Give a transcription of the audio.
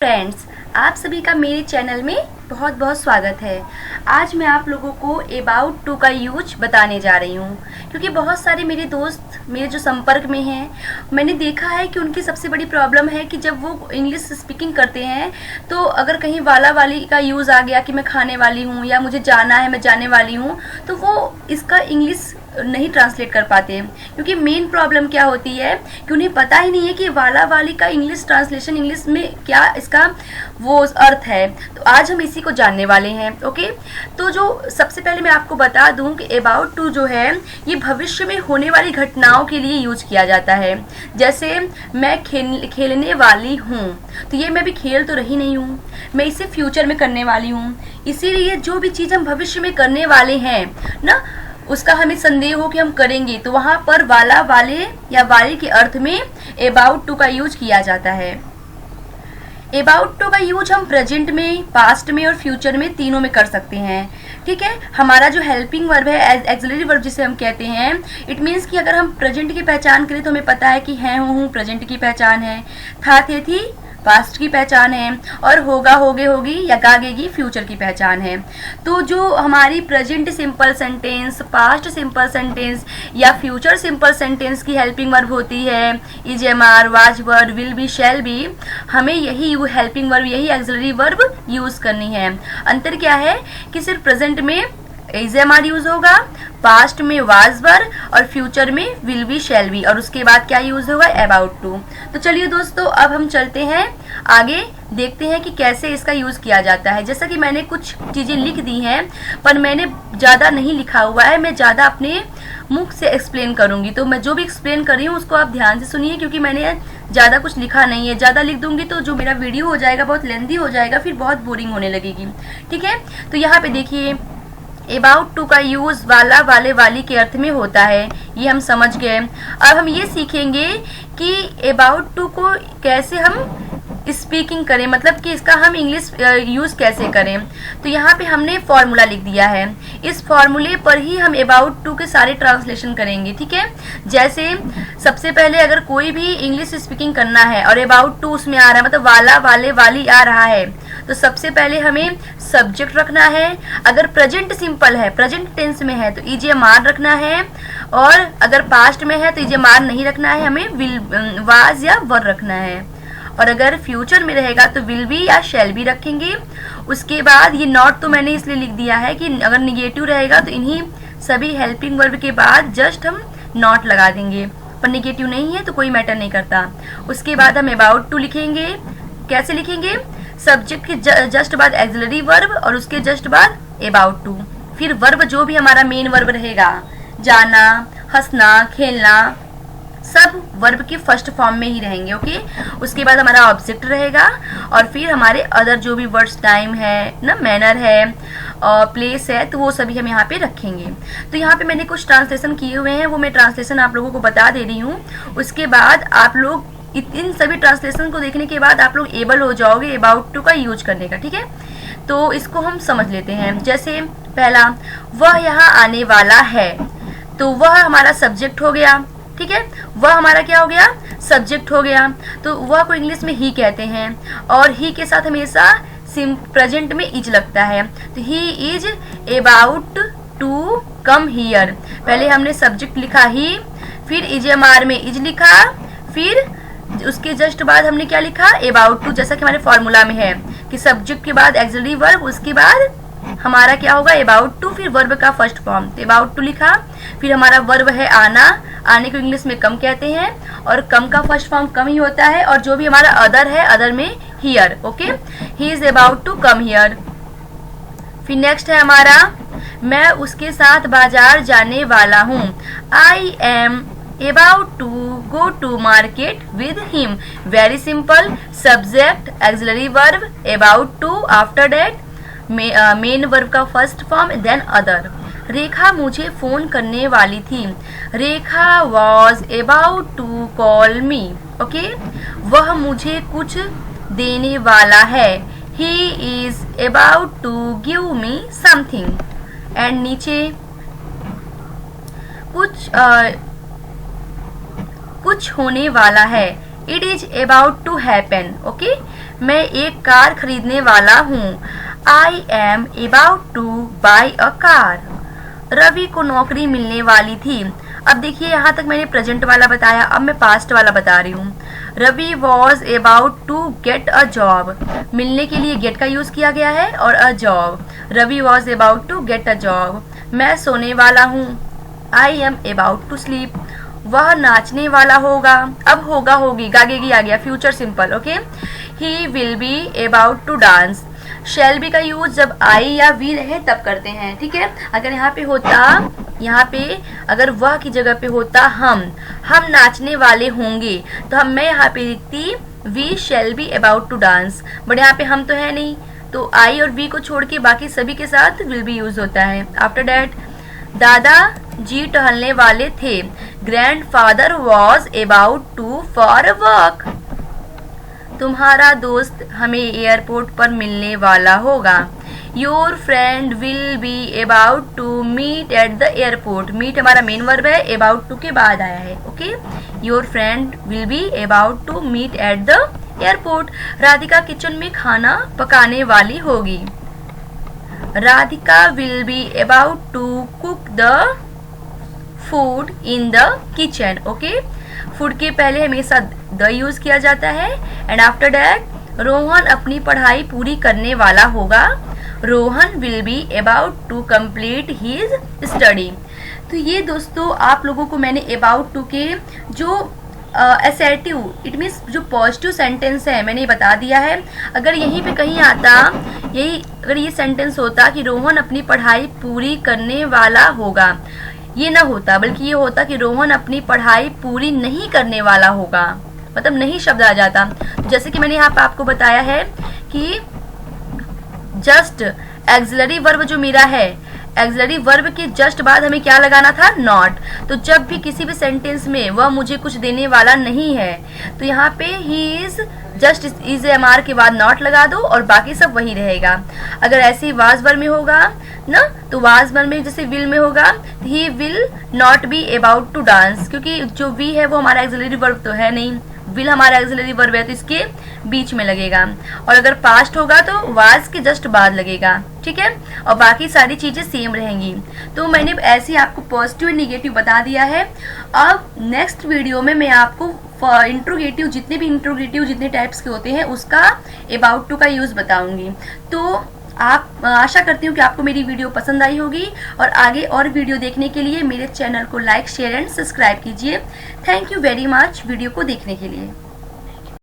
Friends, आप सभी का मेरे चैनल में बहुत बहुत स्वागत है। आज मैं आप लोगों को अबाउट टू का यूज बताने जा रही हूँ, क्योंकि बहुत सारे मेरे दोस्त मेरे जो संपर्क में हैं, मैंने देखा है कि उनकी सबसे बड़ी प्रॉब्लम है कि जब वो इंग्लिश स्पीकिंग करते हैं तो अगर कहीं वाला वाली का यूज़ आ गया कि मैं खाने वाली हूँ या मुझे जाना है, मैं जाने वाली हूँ, तो वो इसका इंग्लिश नहीं ट्रांसलेट कर पाते हैं। क्योंकि मेन प्रॉब्लम क्या होती है कि उन्हें पता ही नहीं है कि वाला वाली का इंग्लिश ट्रांसलेशन इंग्लिश में क्या इसका वो अर्थ है। तो आज हम इसी को जानने वाले हैं। ओके, तो जो सबसे पहले मैं आपको बता दूं कि अबाउट टू जो है ये भविष्य में होने वाली घटनाओं के लिए यूज किया जाता है। जैसे मैं खेलने वाली हूँ, तो ये मैं भी खेल तो रही नहीं हूँ, मैं इसे फ्यूचर में करने वाली हूँ। इसीलिए जो भी चीज़ हम भविष्य में करने वाले हैं ना, उसका हमें संदेह हो कि हम करेंगे, तो वहाँ पर वाला वाले या वाले के अर्थ में अबाउट टू का यूज किया जाता है। अबाउट टू का यूज हम प्रेजेंट में, पास्ट में और फ्यूचर में तीनों में कर सकते हैं। ठीक है, हमारा जो हेल्पिंग वर्ब है, एक्सिलरी वर्ब जिसे हम कहते हैं, इट मीन्स कि अगर हम प्रेजेंट की पहचान करें तो हमें पता है कि है हूँ प्रेजेंट की पहचान है, था थे थी पास्ट की पहचान है, और होगा होगे होगी या गागेगी फ्यूचर की पहचान है। तो जो हमारी present simple sentence, past simple sentence या फ्यूचर सिंपल सेंटेंस की हेल्पिंग वर्ब होती है, is, am, are, was, were, will be, shall be, हमें यही हेल्पिंग वर्ब, यही एक्सिलरी वर्ब यूज करनी है। अंतर क्या है कि सिर्फ प्रेजेंट में इज, एम, आर यूज होगा, पास्ट में वाज, वर और फ्यूचर में विल बी, शैल बी, और उसके बाद क्या यूज होगा, अबाउट टू। तो चलिए दोस्तों, अब हम चलते हैं आगे, देखते हैं कि कैसे इसका यूज किया जाता है। जैसा कि मैंने कुछ चीजें लिख दी हैं, पर मैंने ज्यादा नहीं लिखा हुआ है, मैं ज्यादा अपने मुख से एक्सप्लेन करूंगी। तो मैं जो भी एक्सप्लेन कर रही हूँ उसको आप ध्यान से सुनिए, क्योंकि मैंने ज़्यादा कुछ लिखा नहीं है। ज़्यादा लिख दूंगी तो जो मेरा वीडियो हो जाएगा बहुत लेंथी हो जाएगा, फिर बहुत बोरिंग होने लगेगी। ठीक है, तो यहाँ पे देखिए, अबाउट टू का यूज वाला, वाले, वाली के अर्थ में होता है, ये हम समझ गए। अब हम ये सीखेंगे कि अबाउट टू को कैसे हम स्पीकिंग करें, मतलब कि इसका हम इंग्लिश यूज कैसे करें। तो यहाँ पे हमने फॉर्मूला लिख दिया है, इस फॉर्मूले पर ही हम अबाउट टू के सारे ट्रांसलेशन करेंगे। ठीक है, जैसे सबसे पहले अगर कोई भी इंग्लिश स्पीकिंग करना है और अबाउट टू उसमें आ रहा है, मतलब वाला, वाले, वाली आ रहा है, तो सबसे पहले हमें सब्जेक्ट रखना है। अगर प्रेजेंट सिंपल है, प्रेजेंट टेंस में है, तो इज, एम, आर रखना है, और अगर पास्ट में है तो इज, एम, आर नहीं रखना है, हमें विल, वाज या वर रखना है। और अगर फ्यूचर में रहेगा तो विल बी या शैल बी रखेंगे। उसके बाद ये नॉट तो मैंने इसलिए लिख दिया है कि अगर निगेटिव रहेगा तो इन्हीं सभी हेल्पिंग वर्ब के बाद जस्ट हम नॉट लगा देंगे, पर निगेटिव नहीं है तो कोई मैटर नहीं करता। उसके बाद हम अबाउट टू लिखेंगे। कैसे लिखेंगे, सब्जेक्ट के जस्ट बाद एक्सिलरी वर्ब और उसके जस्ट बाद अबाउट टू, फिर वर्ब जो भी हमारा मेन वर्ब रहेगा, जाना, हंसना, खेलना, सब वर्ब के फर्स्ट फॉर्म में ही रहेंगे। ओके, उसके बाद हमारा ऑब्जेक्ट रहेगा, और फिर हमारे अदर जो भी वर्ड्स, टाइम है ना, मैनर है और प्लेस है, तो वो सभी हम यहाँ पे रखेंगे। तो यहाँ पे मैंने कुछ ट्रांसलेशन किए हुए हैं, वो मैं ट्रांसलेशन आप लोगों को बता दे रही हूँ। उसके बाद आप लोग इन सभी ट्रांसलेशन को देखने के बाद आप लोग एबल हो जाओगे अबाउट टू का यूज करने का। ठीक है, तो इसको हम समझ लेते हैं। जैसे पहला, वह यहाँ आने वाला है, तो वह हमारा सब्जेक्ट हो गया। ठीक है, वह हमारा क्या हो गया, सब्जेक्ट हो गया। तो वह को इंग्लिश में ही कहते हैं, और ही के साथ हमेशा प्रेजेंट में इज लगता है। तो he is about to come here, पहले हमने सब्जेक्ट लिखा ही, फिर इज, एम, आर में इज लिखा, फिर उसके जस्ट बाद हमने क्या लिखा, अबाउट टू, जैसा कि हमारे फॉर्मूला में है कि सब्जेक्ट के बाद एक्सिलरी वर्ब, उसके बाद हमारा क्या होगा, अबाउट टू, फिर वर्ब का फर्स्ट फॉर्म, तो अबाउट टू लिखा। फिर हमारा वर्ब है आना, आने को इंग्लिश में कम कहते हैं, और कम का फर्स्ट फॉर्म कम ही होता है, और जो भी हमारा अदर है, अदर में here. Okay, he is about to come here. फिर नेक्स्ट है हमारा, मैं उसके साथ बाजार जाने वाला हूँ, I am about to go to market with him. Very simple, subject, auxiliary verb, about to, after that main verb का first form, then other. रेखा मुझे फोन करने वाली थी, रेखा was about to call me. Okay, वह मुझे कुछ देने वाला है, he is about to give me something. and नीचे कुछ होने वाला है, it is about to happen. Okay, मैं एक कार खरीदने वाला हूँ। I am about to buy a car. Ravi को नौकरी मिलने वाली थी। अब देखिए यहाँ तक मैंने प्रेजेंट वाला बताया, अब मैं पास्ट वाला बता रही हूँ। Ravi was about to get a job. मिलने के लिए गेट का यूज किया गया है और a job. Ravi was about to get a job. मैं सोने वाला हूँ। I am about to sleep. वह नाचने वाला होगा। अब होगा होगी गागेगी आ गया, future simple. Okay, he will be about to dance. Shall be का यूज जब आई या वी रहे तब करते हैं, ठीक है। अगर यहाँ पे होता, यहाँ पे अगर वह की जगह पे होता हम नाचने वाले होंगे, तो मैं यहाँ पे लिखती we shall be about to dance. But यहाँ पे हम तो है नहीं, तो आई और वी को छोड़ के बाकी सभी के साथ विल बी यूज होता है। आफ्टर डैट दादा जी टहलने वाले थे। Grandfather was about to for a walk. तुम्हारा दोस्त हमें एयरपोर्ट पर मिलने वाला होगा। Your friend will be about to meet at the airport. Meet हमारा मेन वर्ब है, अबाउट टू के बाद आया है। Okay, your friend will be about to meet at the airport. Radhika kitchen में खाना पकाने वाली होगी। Radhika will be about to cook the food in the kitchen. Okay, food के पहले हमेशा द यूज किया जाता है। एंड आफ्टर दैट रोहन अपनी पढ़ाई पूरी करने वाला होगा। Rohan will be about to complete his study. तो ये दोस्तों आप लोगों को मैंने अबाउट टू के जो असर्टिव इट मीन्स जो पॉजिटिव सेंटेंस है मैंने बता दिया है। अगर यहीं पे कहीं आता, यही अगर ये सेंटेंस होता कि रोहन अपनी पढ़ाई पूरी करने वाला होगा, ये ना होता, बल्कि ये होता कि रोहन अपनी पढ़ाई पूरी नहीं करने वाला होगा, मतलब नहीं शब्द आ जाता। तो जैसे कि मैंने यहाँ पे आपको बताया है कि जस्ट एक्सिलरी वर्ब जो मेरा है, एक्सिलरी वर्ब के जस्ट बाद हमें क्या लगाना था, नॉट। तो जब भी किसी भी सेंटेंस में वह मुझे कुछ देने वाला नहीं है, तो यहाँ पे he is just is am are के बाद नॉट लगा दो और बाकी सब वही रहेगा। अगर ऐसे ही वाज वर्ब में होगा ना, तो वाज वर्ब में जैसे विल में होगा, he will not be about to dance, क्योंकि जो वी है वो हमारा एक्सिलरी वर्ब तो है नहीं, विल हमारा एक्सिलरी वर्ब है, तो इसके बीच में लगेगा। और अगर पास्ट होगा तो वाज के जस्ट बाद लगेगा, ठीक है। और बाकी सारी चीजें सेम रहेंगी। तो मैंने ऐसे आपको पॉजिटिव और निगेटिव बता दिया है। अब नेक्स्ट वीडियो में मैं आपको इंट्रोगेटिव जितने टाइप्स के होते हैं उसका अबाउट टू का यूज बताऊंगी। तो आप आशा करती हूँ कि आपको मेरी वीडियो पसंद आई होगी, और आगे और वीडियो देखने के लिए मेरे चैनल को लाइक, शेयर एंड सब्सक्राइब कीजिए। Thank you very much video को देखने के लिए।